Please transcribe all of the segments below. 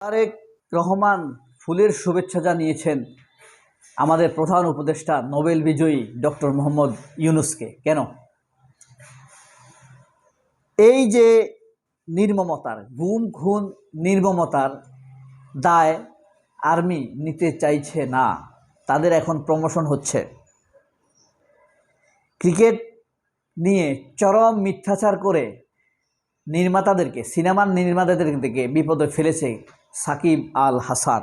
তারেক রহমান ফুলের শুভেচ্ছা জানিয়েছেন আমাদের প্রধান উপদেষ্টা নোবেল বিজয়ী ডক্টর মোহাম্মদ ইউনূসকে। কেন? এই যে নির্মমতার গুম খুন নির্মমতার দায় আর্মি নিতে চাইছে না, তাদের এখন প্রমোশন হচ্ছে। ক্রিকেট নিয়ে চরম মিথ্যাচার করে সিনেমার নির্মাতাদেরকে বিপদে ফেলেছে সাকিব আল হাসান।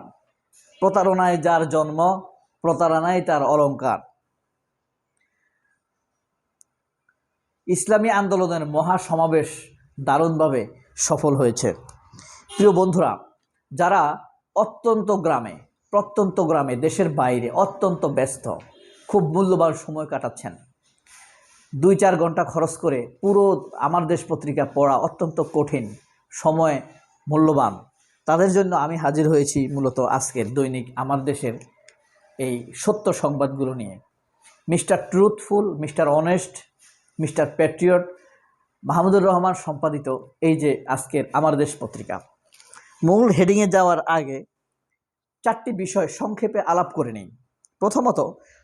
প্রতারণায় যার জন্ম, প্রতারণায় তার অলঙ্কার। ইসলামী আন্দোলনের মহাসমাবেশ দারুণভাবে সফল হয়েছে। প্রিয় বন্ধুরা, যারা প্রত্যন্ত গ্রামে দেশের বাইরে অত্যন্ত ব্যস্ত, খুব মূল্যবান সময় কাটাচ্ছেন, 2-4 ঘন্টা খরচ করে পুরো আমার দেশ পত্রিকা পড়া অত্যন্ত কঠিন, সময় মূল্যবান, তাদের জন্য আমি হাজির হয়েছি মূলত আজকের দৈনিক আমার দেশের এই সত্য সংবাদগুলো নিয়ে। Mister truthful, mister honest, mister Patriot Mahmudur Rahman সম্পাদিত এই যে আজকের আমার দেশ পত্রিকা। মূল হেডিংয়ে যাওয়ার আগে 4টি বিষয় সংক্ষেপে আলাপ করে নিই। প্রথমত,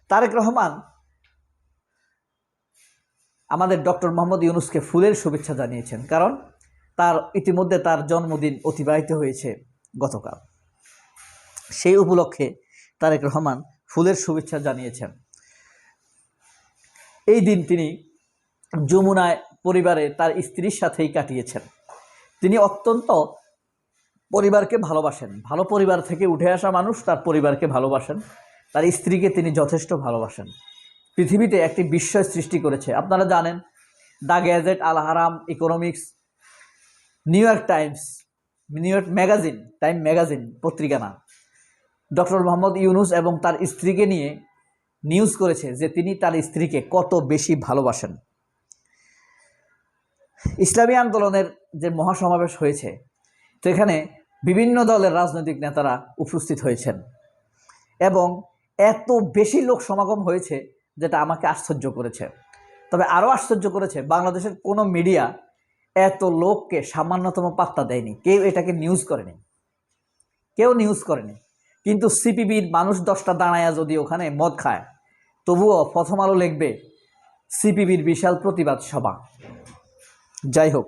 তারেক রহমান আমাদের ডক্টর মোহাম্মদ ইউনূসকে ফুলের শুভেচ্ছা জানিয়েছেন, কারণ ইতিমধ্যে তার জন্মদিন অতিবাহিত হয়েছে গতকাল। সেই উপলক্ষে তারেক রহমান ফুলের শুভেচ্ছা জানিয়েছেন। এই দিন তিনি যমুনায় পরিবারে তার স্ত্রীর সাথেই কাটিয়েছেন। তিনি অত্যন্ত পরিবারকে ভালোবাসেন, ভালো পরিবার থেকে উঠে আসা মানুষ, তার পরিবারকে ভালোবাসেন, তার স্ত্রীকে তিনি যথেষ্ট ভালোবাসেন। পৃথিবীতে একটি বিস্ময় সৃষ্টি করেছে। আপনারা জানেন, দ্য গ্যাজেট, আল হারাম, economics, new York time magazine পত্রিকা না, ডক্টর মোহাম্মদ ইউনূস এবং তার স্ত্রীকে নিয়ে নিউজ করেছে যে তিনি তার স্ত্রীকে কত বেশি ভালোবাসেন। ইসলামী আন্দোলনের যে মহাসমাবেশ হয়েছে, সেখানে বিভিন্ন দলের রাজনৈতিক নেতারা উপস্থিত হয়েছেন এবং এত বেশি লোক সমাগম হয়েছে যেটা আমাকে আশ্চর্য করেছে। তবে আরও আশ্চর্য করেছে, বাংলাদেশের কোনো মিডিয়া এত লোককে সামান্যতম পাত্তা দেয়নি, কেউ এটাকে নিউজ করেনি। কিন্তু সিপিবির মানুষ 10টা দাঁড়ায়া যদি ওখানে মদ খায়, তবুও প্রথম আলো লিখবে সিপিবির বিশাল প্রতিবাদ সভা। যাই হোক,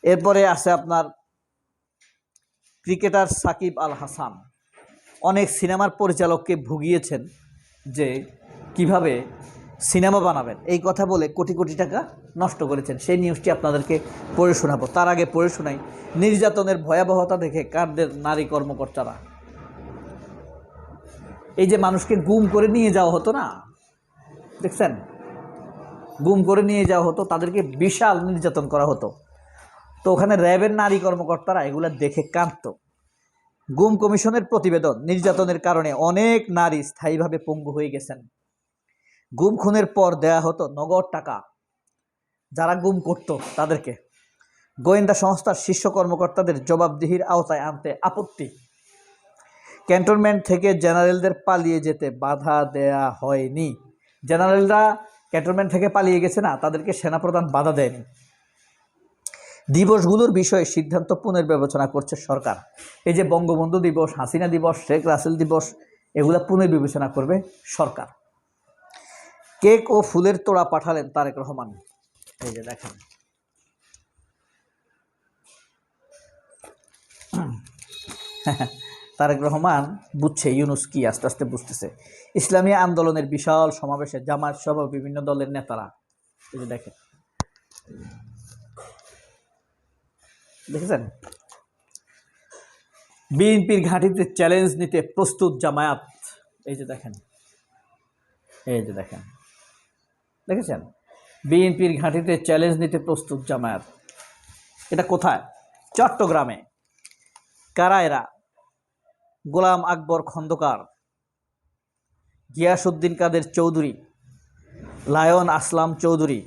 এরপরে আছে আপনার ক্রিকেটার সাকিব আল হাসান। অনেক সিনেমার পরিচালককে ভুগিয়েছেন যে কিভাবে সিনেমা বানাবেন, এই কথা বলে কোটি কোটি টাকা নষ্ট করেছেন। সেই নিউজটি আপনাদেরকে পড়ে শোনাবো। তার আগে পড়ে শোনাই নির্যাতনের ভয়াবহতা দেখে কাঁদলেন নারী কর্মকর্তারা। এই যে মানুষকে গুম করে নিয়ে যাওয়া হতো না, দেখছেন, গুম করে নিয়ে যাওয়া হতো, তাদেরকে বিশাল নির্যাতন করা হতো। তো ওখানে র্যাবের নারী কর্মকর্তারা এগুলা দেখে কাঁদত। গুম কমিশনের প্রতিবেদন, নির্যাতনের কারণে অনেক নারী স্থায়ীভাবে পঙ্গু হয়ে গেছেন। গুম খুনের পর দেয়া হতো নগদ টাকা যারা গুম করত তাদেরকে। গোয়েন্দা সংস্থার শীর্ষ কর্মকর্তাদের জবাবদিহির আওতায় আনতে আপত্তি। ক্যান্টনমেন্ট থেকে জেনারেলদের পালিয়ে যেতে বাধা দেয়া হয়নি। জেনারেলরা ক্যান্টনমেন্ট থেকে পালিয়ে গেছে না, তাদেরকে সেনাপ্রধান বাধা দেয়নি। দিবসগুলোর বিষয়ে সিদ্ধান্ত পুনর্বিবেচনা করছে সরকার। এই যে বঙ্গবন্ধু দিবস, হাসিনা দিবস, শেখ রাসেল দিবস, এগুলা পুনর্বিবেচনা করবে সরকার। কেক ও ফুলের তোড়া পাঠালেন তারেক রহমান। এই যে দেখেন, তারেক রহমান বুঝছে ইউনূস কি, আস্তে আস্তে বুঝতেছে। ইসলামী আন্দোলনের বিশাল সমাবেশে জামায়াত সহ বিভিন্ন দলের নেতারা, এই যে দেখেছেন, বিএনপির ঘাঁটিতে চ্যালেঞ্জ নিতে প্রস্তুত জামায়াত। এই যে দেখেন, দেখেছেন, বিএনপির ঘাঁটিতে চ্যালেঞ্জ নিতে প্রস্তুত জামায়াত। এটা কোথায়? চট্টগ্রামে। কারা এরা? গোলাম আকবর খন্দকার, গিয়াসউদ্দিন কাদের চৌধুরী, লায়ন আসলাম চৌধুরী,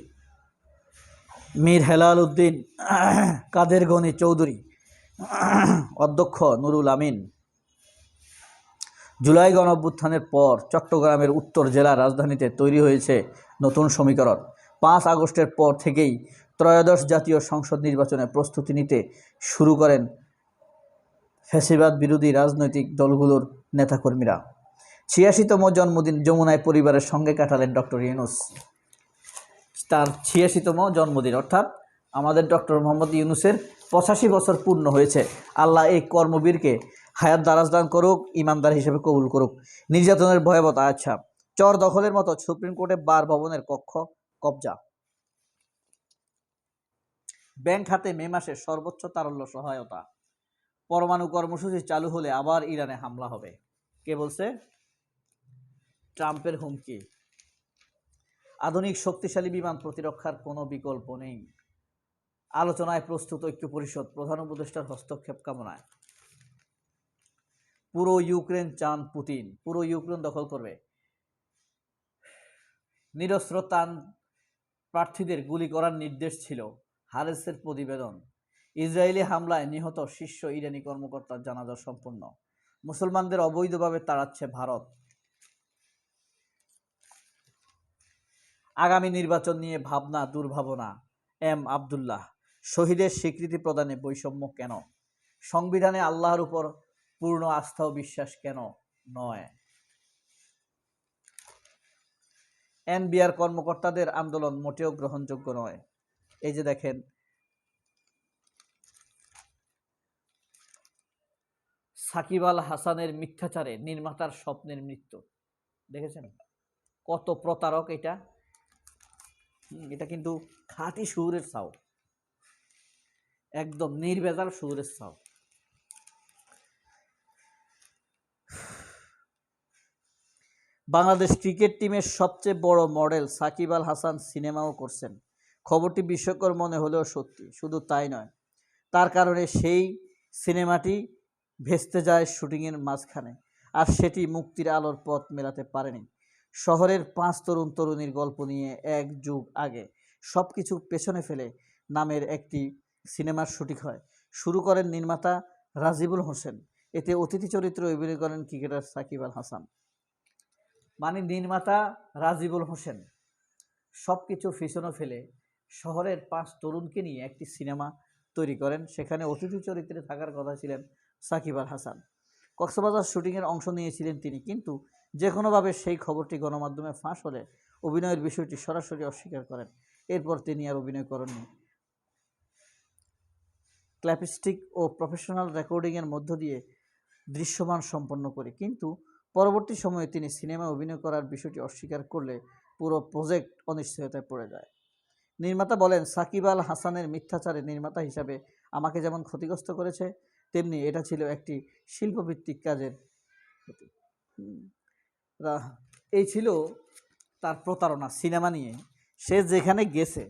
মীর হেলাল উদ্দিন কাদের গনি চৌধুরী, অধ্যক্ষ নুরুল আমিন। জুলাই গণঅভ্যুত্থানের পর চট্টগ্রামের উত্তর জেলা রাজধানীতে তৈরি হয়েছে নতুন সমীকরণ। 5 আগস্টের পর থেকেই ত্রয়োদশ জাতীয় সংসদ নির্বাচনে প্রস্তুতি নিতে শুরু করেন ফ্যাসিবাদ বিরোধী রাজনৈতিক দলগুলোর নেতাকর্মীরা। ৮৬তম জন্মদিন যমুনায় পরিবারের সঙ্গে কাটালেন ডক্টর ইউনূস। তার ৮৬তম জন্মদিন, অর্থাৎ আমাদের ডক্টর মোহাম্মদ ইউনূসের ৮৫ বছর পূর্ণ হয়েছে। আল্লাহ এই কর্মবীরকে হায়াত দারাজ দান করুক, ইমানদার হিসেবে কবুল করুক। নির্যাতনের ভয়াবহতা। আচ্ছা, চর দখলের মতো সুপ্রিম কোর্টে বার ভবনের কক্ষ কবজা। ব্যাংক খাতে মে মাসে সর্বোচ্চ তারল্য সহায়তা। পরমাণু কর্মসূচি চালু হলে আবার ইরানে হামলা হবে। কে বলছে? ট্রাম্পের হুমকি। আধুনিক শক্তিশালী বিমান প্রতিরক্ষার কোনো বিকল্প নেই। আলোচনায় প্রস্তুত ঐক্য পরিষদ, প্রধান উপদেষ্টার হস্তক্ষেপ কামনায়। পুরো ইউক্রেন চান পুতিন, পুরো ইউক্রেন দখল করবে। নিরস্ত্র তান প্রার্থীদের গুলি করার নির্দেশ ছিল, হারেসের প্রতিবেদন। ইসরায়েলি হামলায় নিহত শীর্ষ ইরানি কর্মকর্তার জানাজা সম্পন্ন। মুসলমানদের অবৈধভাবে তাড়াচ্ছে ভারত। আগামী নির্বাচন নিয়ে ভাবনা দুর্ভাবনা। এম আবদুল্লাহ। শহীদের স্বীকৃতি প্রদানে বৈষম্য কেন? সংবিধানে আল্লাহর উপর পূর্ণ আস্থা ও বিশ্বাস কেন নয়? এনবিআর কর্মকর্তাদের আন্দোলন মোটেও গ্রহণযোগ্য নয়। এই যে দেখেন, সাকিব আল হাসানের মিথ্যাচারে নির্মাতার স্বপ্নের মৃত্যু। দেখেছেন কত প্রতারক এটা? এটা কিন্তু খাঁটি সুরের সাও, একদম নির্ভেজাল সুরের সাও। বাংলাদেশ ক্রিকেট টিমের সবচেয়ে বড় মডেল সাকিব আল হাসান সিনেমাও করছেন। খবরটি বিস্ময়কর মনে হলেও সত্যি। শুধু তাই নয়, তার কারণে সেই সিনেমাটি ভেস্তে যায় শুটিংয়ের মাঝখানে, আর সেটি মুক্তির আলোর পথ মেলাতে পারেনি। শহরের 5 তরুণ তরুণীর গল্প নিয়ে 1 যুগ আগে সব কিছু পেছনে ফেলে নামের একটি সিনেমার শুটিং হয়। শুরু করেন নির্মাতা রাজিবুল হোসেন। এতে অতিথি চরিত্রে অভিনয় করেন ক্রিকেটার সাকিব আল হাসান। মানে নির্মাতা রাজিবুল হোসেন সব কিছু পিছনে ফেলে শহরের 5 তরুণকে নিয়ে একটি সিনেমা তৈরি করেন। সেখানে অতিথি চরিত্রে থাকার কথা ছিলেন সাকিব আল হাসান। কক্সবাজার শুটিংয়ের অংশ নিয়েছিলেন তিনি, কিন্তু যে কোনোভাবে সেই খবরটি গণমাধ্যমে ফাঁস হলে অভিনয়ের বিষয়টি সরাসরি অস্বীকার করেন। এরপর তিনি আর অভিনয় করেননি। ক্ল্যাপস্টিক ও প্রফেশনাল রেকর্ডিংয়ের মধ্য দিয়ে দৃশ্যমান সম্পন্ন করে, কিন্তু পরবর্তী সময়ে তিনি সিনেমায় অভিনয় করার বিষয়টি অস্বীকার করলে পুরো প্রজেক্ট অনিশ্চয়তায় পড়ে যায়। নির্মাতা বলেন, সাকিব আল হাসানের মিথ্যাচারে নির্মাতা হিসাবে আমাকে যেমন ক্ষতিগ্রস্ত করেছে, তেমনি এটা ছিল একটি শিল্পভিত্তিক কাজের প্রতি। এই ছিল তার প্রতারণা সিনেমা নিয়ে। সে যেখানে গেছে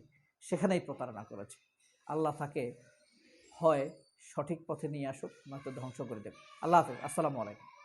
সেখানেই প্রতারণা করেছে। আল্লাহ তাকে হয় সঠিক পথে নিয়ে আসুক, নয়তো ধ্বংস করে দেবে। আল্লাহ হাফেজ। আসসালামু আলাইকুম।